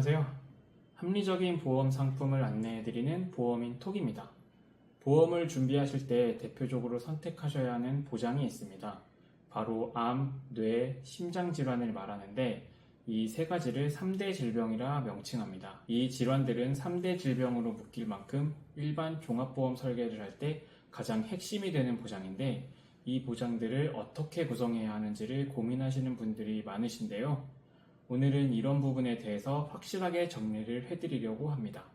안녕하세요. 합리적인 보험 상품을 안내해드리는 보험인 톡입니다. 보험을 준비하실 때 대표적으로 선택하셔야 하는 보장이 있습니다. 바로 암, 뇌, 심장질환을 말하는데 이 세 가지를 3대 질병이라 명칭합니다. 이 질환들은 3대 질병으로 묶일 만큼 일반 종합보험 설계를 할 때 가장 핵심이 되는 보장인데 이 보장들을 어떻게 구성해야 하는지를 고민하시는 분들이 많으신데요. 오늘은 이런 부분에 대해서 확실하게 정리를 해드리려고 합니다.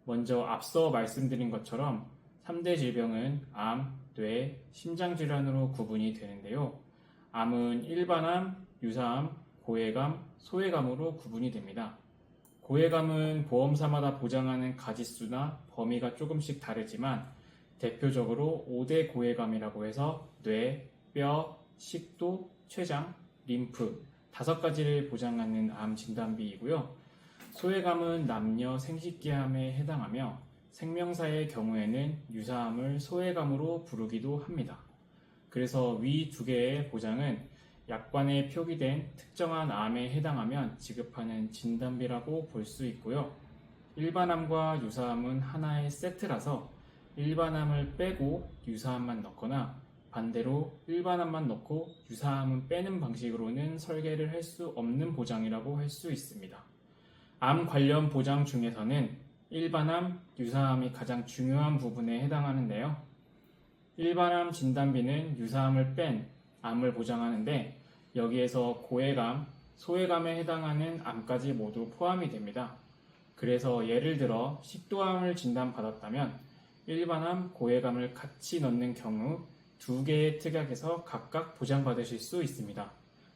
먼저 앞서 말씀드린 것처럼 3대 질병은 암, 뇌, 심장질환으로 구분이 되는데요. 암은 일반암, 유사암, 고해감, 소해감으로 구분이 됩니다. 고해감은 보험사마다 보장하는 가지수나 범위가 조금씩 다르지만 대표적으로 5대 고해감이라고 해서 뇌, 뼈, 식도, 췌장, 림프 5가지를 보장하는 암 진단비이고요. 소해감은 남녀 생식기암에 해당하며 생명사의 경우에는 유사암을 소해감으로 부르기도 합니다. 그래서 위 2개의 보장은 약관에 표기된 특정한 암에 해당하면 지급하는 진단비라고 볼 수 있고요. 일반암과 유사암은 하나의 세트라서 일반암을 빼고 유사암만 넣거나 반대로 일반암만 넣고 유사암은 빼는 방식으로는 설계를 할 수 없는 보장이라고 할 수 있습니다. 암 관련 보장 중에서는 일반암, 유사암이 가장 중요한 부분에 해당하는데요. 일반암 진단비는 유사암을 뺀 암을 보장하는데 여기에서 고해감, 소해감에 해당하는 암까지 모두 포함이 됩니다. 그래서 예를 들어 식도암을 진단받았다면 일반암, 고해감을 같이 넣는 경우 2개의 특약에서 각각 보장받으실 수 있습니다.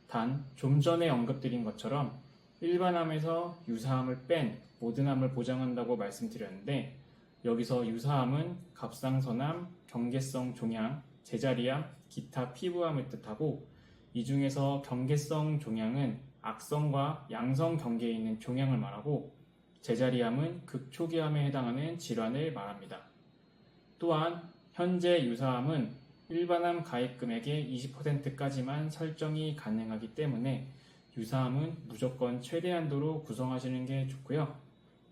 단, 좀 전에 언급드린 것처럼 일반암에서 유사암을 뺀 모든 암을 보장한다고 말씀드렸는데 여기서 유사암은 갑상선암, 경계성 종양, 제자리암, 기타 피부암을 뜻하고 이 중에서 경계성 종양은 악성과 양성 경계에 있는 종양을 말하고 제자리암은 극초기암에 해당하는 질환을 말합니다. 또한 현재 유사암은 일반암 가입 금액의 20%까지만 설정이 가능하기 때문에 유사암은 무조건 최대한도로 구성하시는 게 좋고요.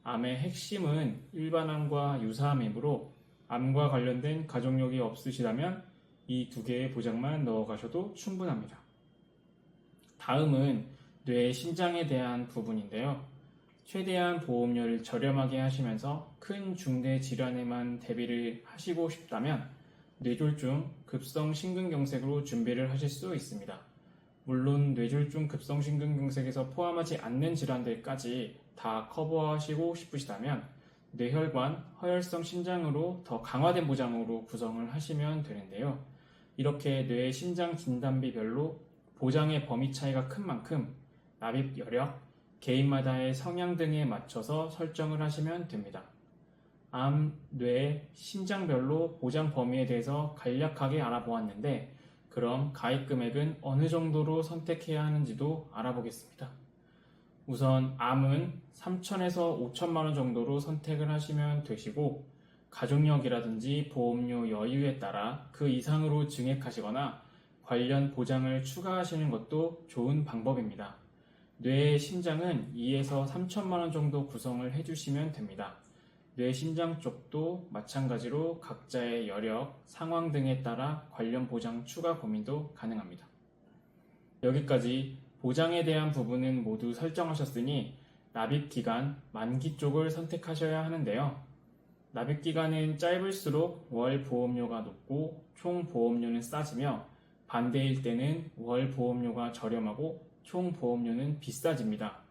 암의 핵심은 일반암과 유사암이므로 암과 관련된 가족력이 없으시다면 이 2개의 보장만 넣어가셔도 충분합니다. 다음은 뇌, 심장에 대한 부분인데요. 최대한 보험료를 저렴하게 하시면서 큰 중대 질환에만 대비를 하시고 싶다면 뇌졸중, 급성 심근경색으로 준비를 하실 수 있습니다. 물론 뇌졸중, 급성 심근경색에서 포함하지 않는 질환들까지 다 커버하시고 싶으시다면 뇌혈관, 허혈성 심장으로 더 강화된 보장으로 구성을 하시면 되는데요. 이렇게 뇌, 심장 진단비별로 보장의 범위 차이가 큰 만큼 납입 여력, 개인마다의 성향 등에 맞춰서 설정을 하시면 됩니다. 암, 뇌, 심장별로 보장 범위에 대해서 간략하게 알아보았는데 그럼 가입 금액은 어느 정도로 선택해야 하는지도 알아보겠습니다. 우선 암은 3천에서 5천만 원 정도로 선택을 하시면 되시고 가족력이라든지 보험료 여유에 따라 그 이상으로 증액하시거나 관련 보장을 추가하시는 것도 좋은 방법입니다. 뇌, 심장은 2에서 3천만 원 정도 구성을 해주시면 됩니다. 뇌, 심장 쪽도 마찬가지로 각자의 여력, 상황 등에 따라 관련 보장 추가 고민도 가능합니다. 여기까지 보장에 대한 부분은 모두 설정하셨으니 납입기간, 만기 쪽을 선택하셔야 하는데요. 납입기간은 짧을수록 월 보험료가 높고 총 보험료는 싸지며 반대일 때는 월 보험료가 저렴하고 총 보험료는 비싸집니다.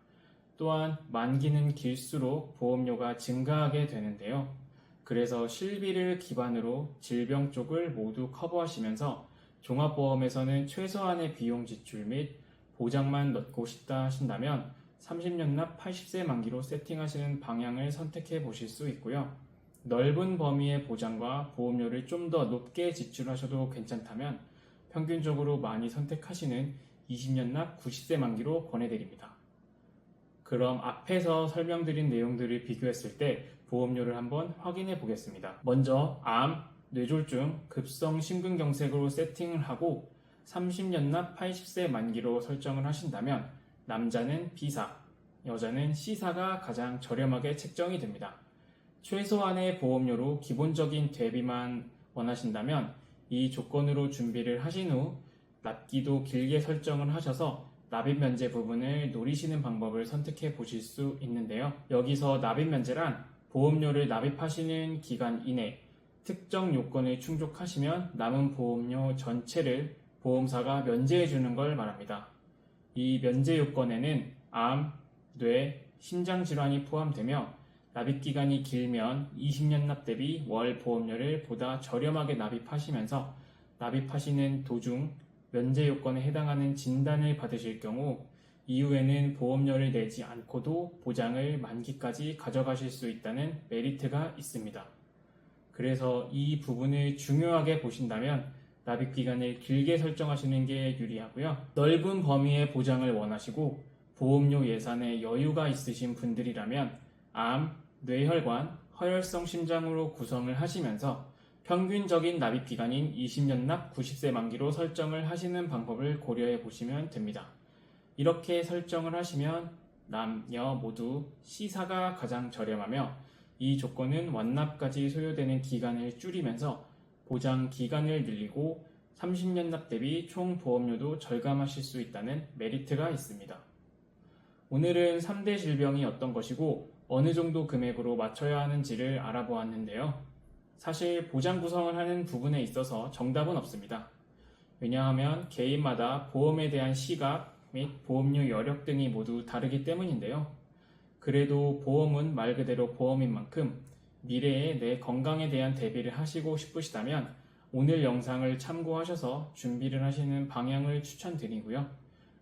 또한 만기는 길수록 보험료가 증가하게 되는데요. 그래서 실비를 기반으로 질병 쪽을 모두 커버하시면서 종합보험에서는 최소한의 비용 지출 및 보장만 넣고 싶다 하신다면 30년 납 80세 만기로 세팅하시는 방향을 선택해 보실 수 있고요. 넓은 범위의 보장과 보험료를 좀 더 높게 지출하셔도 괜찮다면 평균적으로 많이 선택하시는 20년 납 90세 만기로 권해드립니다. 그럼 앞에서 설명드린 내용들을 비교했을 때 보험료를 한번 확인해 보겠습니다. 먼저 암, 뇌졸중, 급성 심근경색으로 세팅을 하고 30년 납 80세 만기로 설정을 하신다면 남자는 B사, 여자는 C사가 가장 저렴하게 책정이 됩니다. 최소한의 보험료로 기본적인 대비만 원하신다면 이 조건으로 준비를 하신 후 납기도 길게 설정을 하셔서 납입 면제 부분을 노리시는 방법을 선택해 보실 수 있는데요. 여기서 납입 면제란 보험료를 납입하시는 기간 이내 특정 요건을 충족하시면 남은 보험료 전체를 보험사가 면제해 주는 걸 말합니다. 이 면제 요건에는 암, 뇌, 심장 질환이 포함되며 납입 기간이 길면 20년 납 대비 월 보험료를 보다 저렴하게 납입하시면서 납입하시는 도중 면제 요건에 해당하는 진단을 받으실 경우 이후에는 보험료를 내지 않고도 보장을 만기까지 가져가실 수 있다는 메리트가 있습니다. 그래서 이 부분을 중요하게 보신다면 납입 기간을 길게 설정하시는 게 유리하고요. 넓은 범위의 보장을 원하시고 보험료 예산에 여유가 있으신 분들이라면 암, 뇌혈관, 허혈성 심장으로 구성을 하시면서 평균적인 납입 기간인 20년 납 90세 만기로 설정을 하시는 방법을 고려해 보시면 됩니다. 이렇게 설정을 하시면 남녀 모두 C사가 가장 저렴하며 이 조건은 완납까지 소요되는 기간을 줄이면서 보장 기간을 늘리고 30년 납 대비 총 보험료도 절감하실 수 있다는 메리트가 있습니다. 오늘은 3대 질병이 어떤 것이고 어느 정도 금액으로 맞춰야 하는지를 알아보았는데요. 사실 보장 구성을 하는 부분에 있어서 정답은 없습니다. 왜냐하면 개인마다 보험에 대한 시각 및 보험료 여력 등이 모두 다르기 때문인데요. 그래도 보험은 말 그대로 보험인 만큼 미래에 내 건강에 대한 대비를 하시고 싶으시다면 오늘 영상을 참고하셔서 준비를 하시는 방향을 추천드리고요.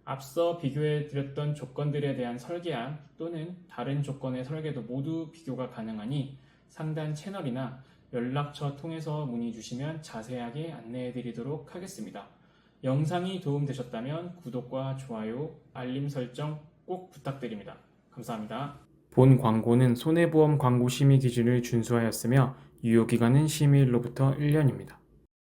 앞서 비교해드렸던 조건들에 대한 설계안 또는 다른 조건의 설계도 모두 비교가 가능하니 상단 채널이나 연락처 통해서 문의 주시면 자세하게 안내해드리도록 하겠습니다. 영상이 도움되셨다면 구독과 좋아요, 알림 설정 꼭 부탁드립니다. 감사합니다. 본 광고는 손해보험 광고 심의 기준을 준수하였으며 유효기간은 심의일로부터 1년입니다.